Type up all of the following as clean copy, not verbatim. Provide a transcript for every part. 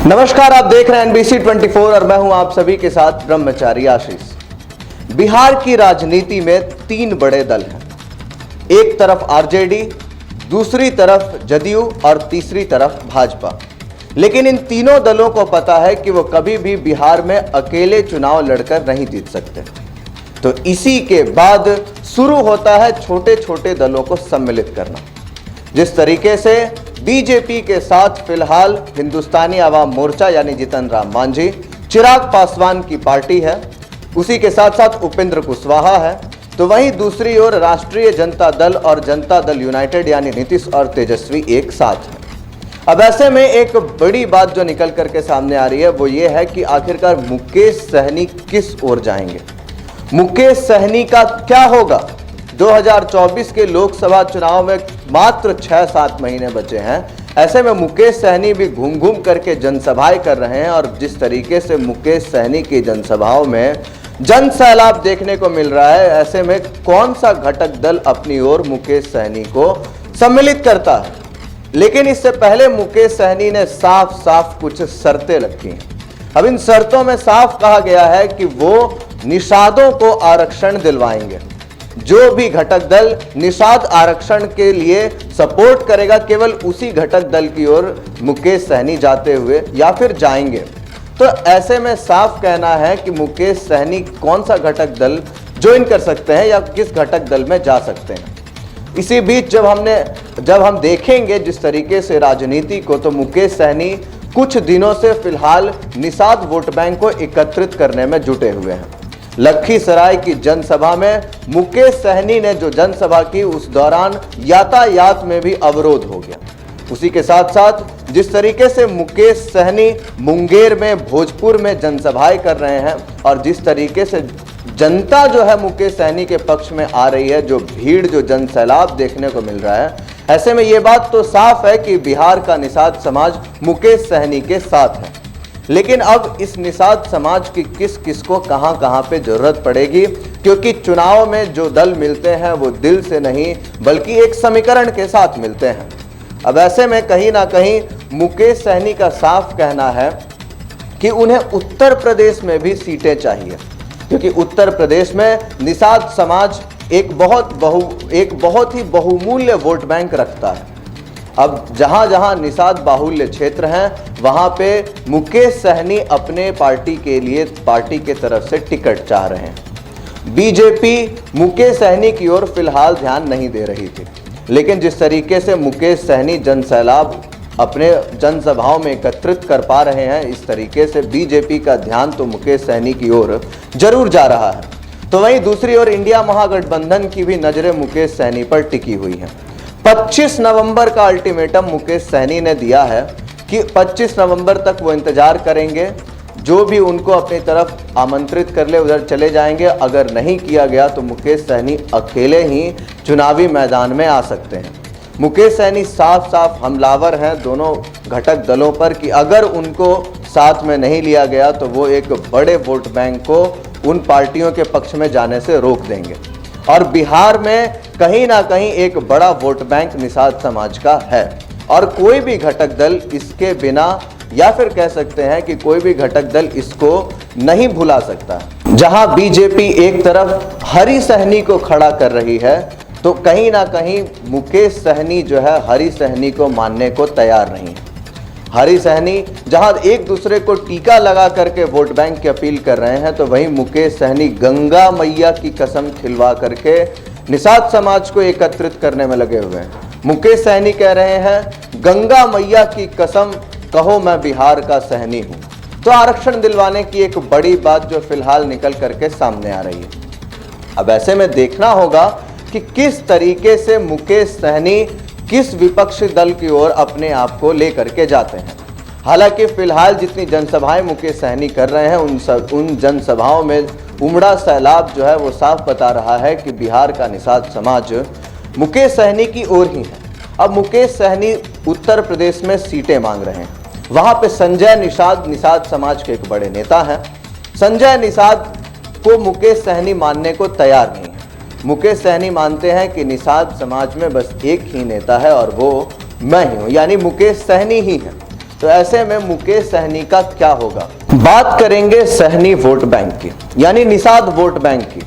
नमस्कार, आप देख रहे हैं NBC 24 और मैं हूं आप सभी के साथ ब्रह्मचारी आशीष। बिहार की राजनीति में तीन बड़े दल हैं। एक तरफ आरजेडी, दूसरी तरफ जदयू और तीसरी तरफ भाजपा। लेकिन इन तीनों दलों को पता है कि वो कभी भी बिहार में अकेले चुनाव लड़कर नहीं जीत सकते। तो इसी के बाद शुरू होता है छोटे छोटे दलों को सम्मिलित करना। जिस तरीके से बीजेपी के साथ फिलहाल हिंदुस्तानी आवाम मोर्चा यानी जीतन राम मांझी, चिराग पासवान की पार्टी है, उसी के साथ साथ उपेंद्र कुशवाहा है, तो वहीं दूसरी ओर राष्ट्रीय जनता दल और जनता दल यूनाइटेड यानी नीतीश और तेजस्वी एक साथ है। अब ऐसे में एक बड़ी बात जो निकल करके सामने आ रही है वो ये है कि आखिरकार मुकेश सहनी किस ओर जाएंगे। मुकेश सहनी का क्या होगा। 2024 के लोकसभा चुनाव में मात्र 6-7 महीने बचे हैं। ऐसे में मुकेश सहनी भी घूम घूम करके जनसभाएं कर रहे हैं और जिस तरीके से मुकेश सहनी की जनसभाओं में जन सैलाब देखने को मिल रहा है, ऐसे में कौन सा घटक दल अपनी ओर मुकेश सहनी को सम्मिलित करता है। लेकिन इससे पहले मुकेश सहनी ने साफ साफ कुछ शर्तें रखी हैं। अब इन शर्तों में साफ कहा गया है कि वो निषादों को आरक्षण दिलवाएंगे। जो भी घटक दल निषाद आरक्षण के लिए सपोर्ट करेगा, केवल उसी घटक दल की ओर मुकेश सहनी जाते हुए या फिर जाएंगे। तो ऐसे में साफ कहना है कि मुकेश सहनी कौन सा घटक दल ज्वाइन कर सकते हैं या किस घटक दल में जा सकते हैं। इसी बीच जब हम देखेंगे जिस तरीके से राजनीति को, तो मुकेश सहनी कुछ दिनों से फिलहाल निषाद वोट बैंक को एकत्रित करने में जुटे हुए हैं। लखीसराय की जनसभा में मुकेश सहनी ने जो जनसभा की, उस दौरान यातायात में भी अवरोध हो गया। उसी के साथ साथ जिस तरीके से मुकेश सहनी मुंगेर में, भोजपुर में जनसभाएं कर रहे हैं और जिस तरीके से जनता जो है मुकेश सहनी के पक्ष में आ रही है, जो भीड़, जो जनसैलाब देखने को मिल रहा है, ऐसे में ये बात तो साफ है कि बिहार का निषाद समाज मुकेश सहनी के साथ है। लेकिन अब इस निषाद समाज की किस किस को कहां कहां पे जरूरत पड़ेगी, क्योंकि चुनाव में जो दल मिलते हैं वो दिल से नहीं बल्कि एक समीकरण के साथ मिलते हैं। अब ऐसे में कहीं ना कहीं मुकेश सहनी का साफ कहना है कि उन्हें उत्तर प्रदेश में भी सीटें चाहिए, क्योंकि उत्तर प्रदेश में निषाद समाज एक बहुत ही बहुमूल्य वोट बैंक रखता है। अब जहां जहां निषाद बाहुल्य क्षेत्र हैं, वहां पे मुकेश सहनी अपने पार्टी के तरफ से टिकट चाह रहे हैं। बीजेपी मुकेश सहनी की ओर फिलहाल ध्यान नहीं दे रही थी, लेकिन जिस तरीके से मुकेश सहनी जनसैलाब अपने जनसभाओं में एकत्रित कर पा रहे हैं, इस तरीके से बीजेपी का ध्यान तो मुकेश सहनी की ओर जरूर जा रहा है। तो वहीं दूसरी ओर इंडिया महागठबंधन की भी नजरें मुकेश सहनी पर टिकी हुई हैं। 25 नवंबर का अल्टीमेटम मुकेश सहनी ने दिया है कि 25 नवंबर तक वो इंतजार करेंगे, जो भी उनको अपनी तरफ आमंत्रित कर ले उधर चले जाएंगे। अगर नहीं किया गया तो मुकेश सहनी अकेले ही चुनावी मैदान में आ सकते हैं। मुकेश सहनी साफ साफ हमलावर हैं दोनों घटक दलों पर कि अगर उनको साथ में नहीं लिया गया तो वो एक बड़े वोट बैंक को उन पार्टियों के पक्ष में जाने से रोक देंगे। और बिहार में कहीं ना कहीं एक बड़ा वोट बैंक निषाद समाज का है और कोई भी घटक दल इसके बिना, या फिर कह सकते हैं कि कोई भी घटक दल इसको नहीं भुला सकता। जहां बीजेपी एक तरफ हरि सहनी को खड़ा कर रही है, तो कहीं ना कहीं मुकेश सहनी जो है हरि सहनी को मानने को तैयार नहीं है। हरि सहनी जहां एक दूसरे को टीका लगा करके वोट बैंक की अपील कर रहे हैं, तो वहीं मुकेश सहनी गंगा मैया की कसम खिलवा करके निषाद समाज को एकत्रित करने में लगे हुए हैं। मुकेश सहनी कह रहे हैं, गंगा मैया की कसम कहो मैं बिहार का सहनी हूं। तो आरक्षण दिलवाने की एक बड़ी बात जो फिलहाल निकल करके सामने आ रही है। अब ऐसे में देखना होगा कि किस तरीके से मुकेश सहनी किस विपक्षी दल की ओर अपने आप को लेकर के जाते हैं। हालांकि फिलहाल जितनी जनसभाएं मुकेश सहनी कर रहे हैं, उन जनसभाओं में उमड़ा सैलाब जो है वो साफ बता रहा है कि बिहार का निषाद समाज मुकेश सहनी की ओर ही है। अब मुकेश सहनी उत्तर प्रदेश में सीटें मांग रहे हैं। वहां पे संजय निषाद समाज के एक बड़े नेता हैं। संजय निषाद को मुकेश सहनी मानने को तैयार नहीं है। मुकेश सहनी मानते हैं कि निषाद समाज में बस एक ही नेता है और वो मैं ही हूं, यानी मुकेश सहनी ही है। तो ऐसे में मुकेश सहनी का क्या होगा। बात करेंगे सहनी वोट बैंक की, यानी निषाद वोट बैंक की।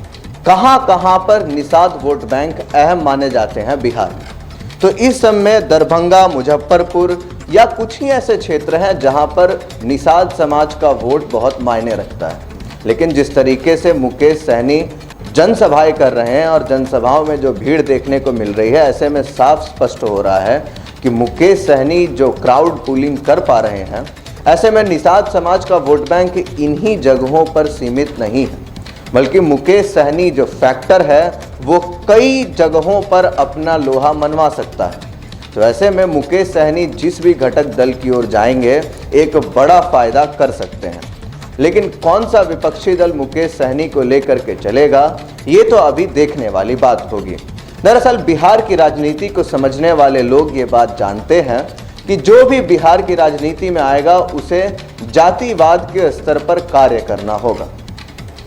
कहां पर निषाद वोट बैंक अहम माने जाते हैं बिहार में, तो इस समय दरभंगा, मुजफ्फरपुर या कुछ ही ऐसे क्षेत्र हैं जहां पर निषाद समाज का वोट बहुत मायने रखता है। लेकिन जिस तरीके से मुकेश सहनी जनसभाएं कर रहे हैं और जनसभाओं में जो भीड़ देखने को मिल रही है, ऐसे में साफ स्पष्ट हो रहा है कि मुकेश सहनी जो क्राउड पुलिंग कर पा रहे हैं, ऐसे में निषाद समाज का वोट बैंक इन्हीं जगहों पर सीमित नहीं है, बल्कि मुकेश सहनी जो फैक्टर है वो कई जगहों पर अपना लोहा मनवा सकता है। तो ऐसे में मुकेश सहनी जिस भी घटक दल की ओर जाएंगे एक बड़ा फायदा कर सकते हैं। लेकिन कौन सा विपक्षी दल मुकेश सहनी को लेकर के चलेगा, ये तो अभी देखने वाली बात होगी। दरअसल बिहार की राजनीति को समझने वाले लोग ये बात जानते हैं कि जो भी बिहार की राजनीति में आएगा उसे जातिवाद के स्तर पर कार्य करना होगा।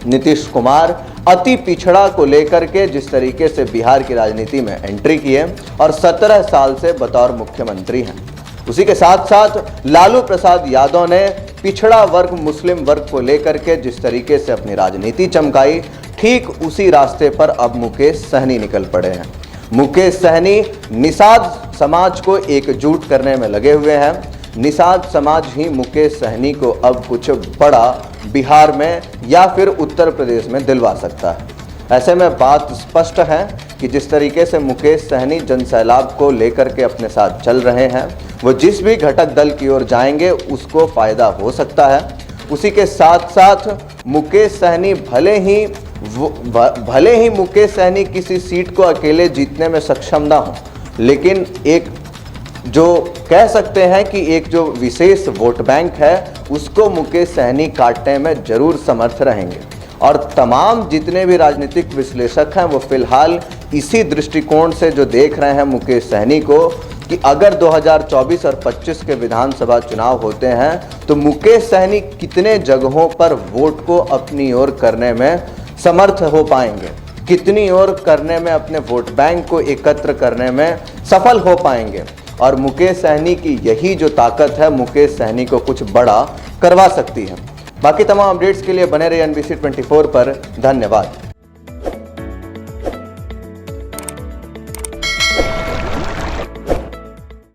नीतीश कुमार अति पिछड़ा को लेकर के जिस तरीके से बिहार की राजनीति में एंट्री की है और 17 साल से बतौर मुख्यमंत्री हैं, उसी के साथ साथ लालू प्रसाद यादव ने पिछड़ा वर्ग, मुस्लिम वर्ग को लेकर के जिस तरीके से अपनी राजनीति चमकाई, ठीक उसी रास्ते पर अब मुकेश सहनी निकल पड़े हैं। मुकेश सहनी निषाद समाज को एकजुट करने में लगे हुए हैं। निषाद समाज ही मुकेश सहनी को अब कुछ बड़ा बिहार में या फिर उत्तर प्रदेश में दिलवा सकता है। ऐसे में बात स्पष्ट है कि जिस तरीके से मुकेश सहनी जनसैलाब को लेकर के अपने साथ चल रहे हैं, वो जिस भी घटक दल की ओर जाएंगे उसको फायदा हो सकता है। उसी के साथ साथ मुकेश सहनी भले ही मुकेश सहनी किसी सीट को अकेले जीतने में सक्षम ना हो, लेकिन एक जो कह सकते हैं कि एक जो विशेष वोट बैंक है उसको मुकेश सहनी काटने में जरूर समर्थ रहेंगे। और तमाम जितने भी राजनीतिक विश्लेषक हैं वो फिलहाल इसी दृष्टिकोण से जो देख रहे हैं मुकेश सहनी को, कि अगर 2024 और 25 के विधानसभा चुनाव होते हैं तो मुकेश सहनी कितने जगहों पर वोट को अपनी ओर करने में समर्थ हो पाएंगे, कितनी ओर करने में, अपने वोट बैंक को एकत्र करने में सफल हो पाएंगे। और मुकेश सहनी की यही जो ताकत है मुकेश सहनी को कुछ बड़ा करवा सकती है। बाकी तमाम अपडेट्स के लिए बने रहिए NBC 24 पर। धन्यवाद।